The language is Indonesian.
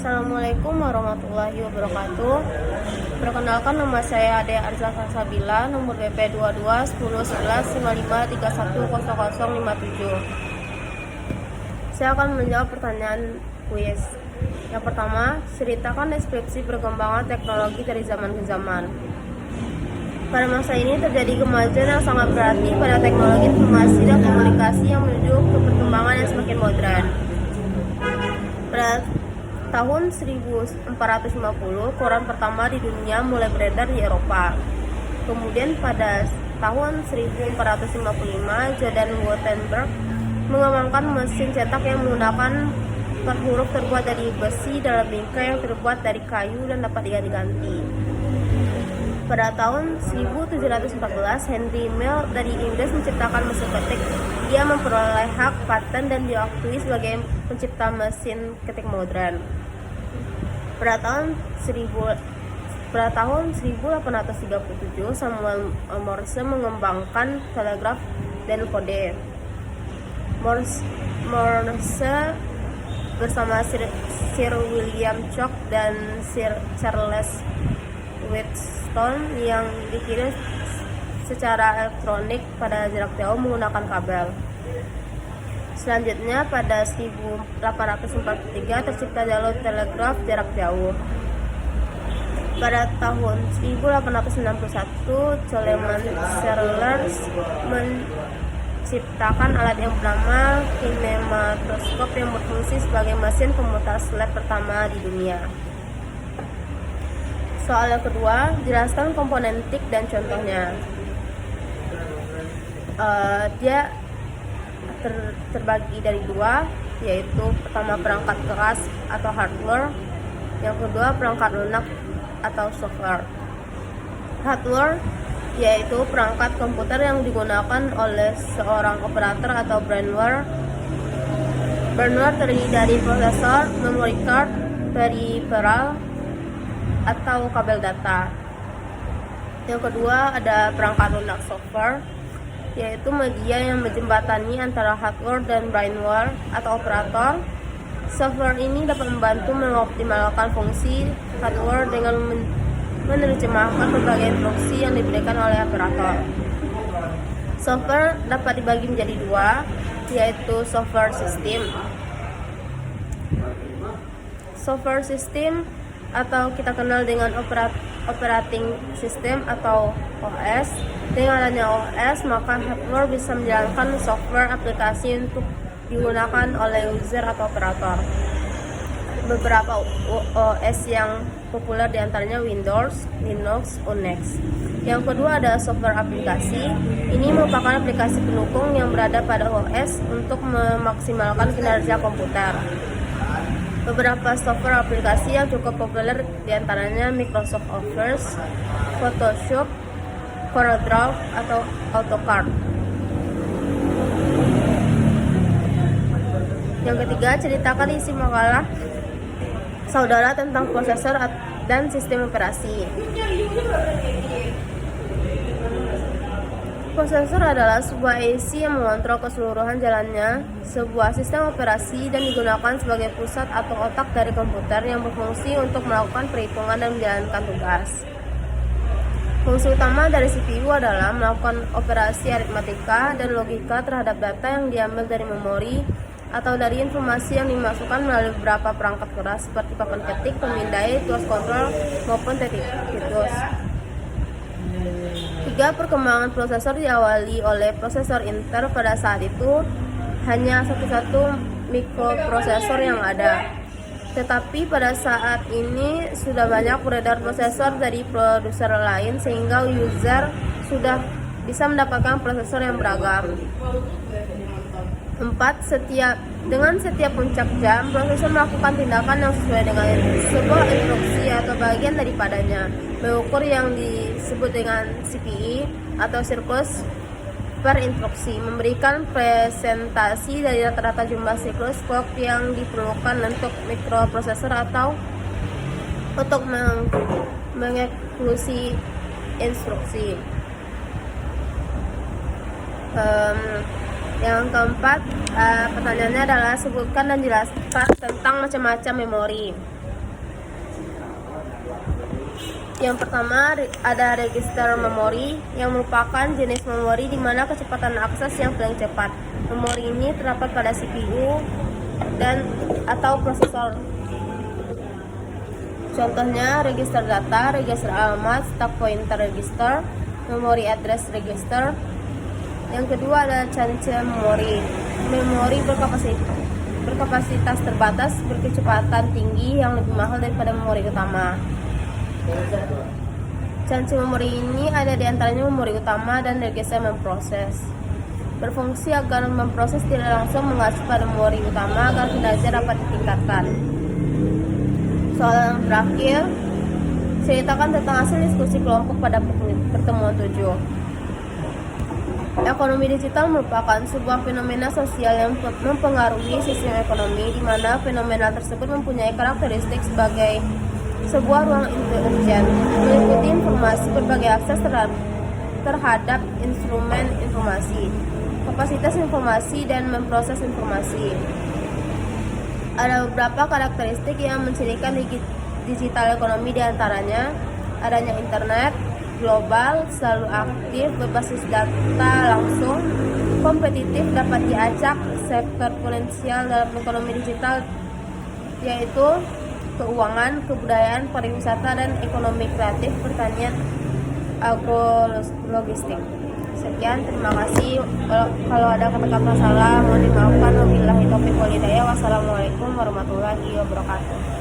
Assalamualaikum warahmatullahi wabarakatuh. Perkenalkan, nama saya Ade Arza Salsabila, nomor BP 22 10 11 95 31 0057. Saya akan menjawab pertanyaan kuis. Yang pertama, ceritakan deskripsi perkembangan teknologi dari zaman ke zaman. Pada masa ini terjadi kemajuan yang sangat berarti pada teknologi informasi dan komunikasi yang menuju ke perkembangan yang semakin modern. Pada tahun 1450, koran pertama di dunia mulai beredar di Eropa. Kemudian pada tahun 1455, Jordan Gutenberg mengembangkan mesin cetak yang menggunakan 4 huruf terbuat dari besi dalam bingkai yang terbuat dari kayu dan dapat diganti-ganti. Pada tahun 1714, Henry Mill dari Inggris menciptakan mesin ketik. Dia memperoleh hak paten dan diakui sebagai pencipta mesin ketik modern. Pada tahun 1837, Samuel Morse mengembangkan telegraf dan kode. Morse bersama Sir William Cooke dan Sir Charles Wheatstone yang dikirim secara elektronik pada jarak jauh menggunakan kabel. Selanjutnya pada 1843 tercipta jalur telegraf jarak jauh. Pada tahun 1861 Coleman Sellers menciptakan alat yang bernama kinematoskop yang berfungsi sebagai mesin pemutar slide pertama di dunia. Soal yang kedua, jelaskan komponen TIC dan contohnya. Dia terbagi dari dua, yaitu pertama perangkat keras atau hardware, yang kedua perangkat lunak atau software. Hardware yaitu perangkat komputer yang digunakan oleh seorang operator atau brainware. Brainware terdiri dari prosesor, memory card, peripheral, atau kabel data. Yang kedua ada perangkat lunak software, yaitu media yang menjembatani antara hardware dan brainware atau operator. Software ini dapat membantu mengoptimalkan fungsi hardware dengan menerjemahkan berbagai instruksi yang diberikan oleh operator. Software dapat dibagi menjadi dua, yaitu software system. Software system atau kita kenal dengan operating system atau OS. Dengan adanya OS, maka hardware bisa menjalankan software aplikasi untuk digunakan oleh user atau operator. Beberapa OS yang populer diantaranya Windows, Linux, Unix. Yang kedua ada software aplikasi. Ini merupakan aplikasi pendukung yang berada pada OS untuk memaksimalkan kinerja komputer. Beberapa software aplikasi yang cukup populer diantaranya Microsoft Office, Photoshop, CorelDRAW, atau AutoCAD. Yang ketiga, ceritakan isi makalah saudara tentang prosesor dan sistem operasi. Prosesor adalah sebuah IC yang mengontrol keseluruhan jalannya sebuah sistem operasi dan digunakan sebagai pusat atau otak dari komputer yang berfungsi untuk melakukan perhitungan dan menjalankan tugas. Fungsi utama dari CPU adalah melakukan operasi aritmatika dan logika terhadap data yang diambil dari memori atau dari informasi yang dimasukkan melalui beberapa perangkat keras seperti papan ketik, pemindai, tuas kontrol, maupun titus. 3. Perkembangan prosesor diawali oleh prosesor Intel. Pada saat itu hanya satu mikroprosesor yang ada. Tetapi pada saat ini sudah banyak beredar prosesor dari produser lain sehingga user sudah bisa mendapatkan prosesor yang beragam. 4. Dengan setiap puncak jam, prosesor melakukan tindakan yang sesuai dengan sebuah instruksi atau bagian daripadanya. Mengukur yang disebut dengan CPI atau siklus per instruksi, memberikan presentasi dari rata-rata jumlah siklus clock yang diperlukan untuk mikroprosesor atau untuk mengeksekusi instruksi. Yang keempat, pertanyaannya adalah sebutkan dan jelaskan tentang macam-macam memori. Yang pertama ada register memori yang merupakan jenis memori di mana kecepatan akses yang paling cepat. Memori ini terdapat pada CPU dan atau prosesor. Contohnya register data, register alamat, stack pointer register, memory address register. Yang kedua ada channel memori. Memori berkapasitas terbatas, berkecepatan tinggi yang lebih mahal daripada memori utama. Channel memori ini ada di antaranya memori utama dan register memproses. Berfungsi agar memproses tidak langsung mengacu pada memori utama agar kinerja dapat ditingkatkan. Soal yang terakhir, ceritakan tentang hasil diskusi kelompok pada pertemuan 7. Ekonomi digital merupakan sebuah fenomena sosial yang mempengaruhi sistem ekonomi, di mana fenomena tersebut mempunyai karakteristik sebagai sebuah ruang intelijen, meliputi informasi, berbagai akses terhadap instrumen informasi, kapasitas informasi, dan memproses informasi. Ada beberapa karakteristik yang mencirikan digital ekonomi, diantaranya adanya internet global, selalu aktif, berbasis data langsung, kompetitif, dapat diacak, sektor potensial dalam ekonomi digital yaitu keuangan, kebudayaan, pariwisata, dan ekonomi kreatif, pertanian, agrologistik. Sekian, terima kasih. Kalau ada kata-kata salah mohon dimaafkan. Wabillahi taufiq wal hidayah. Wassalamualaikum warahmatullahi wabarakatuh.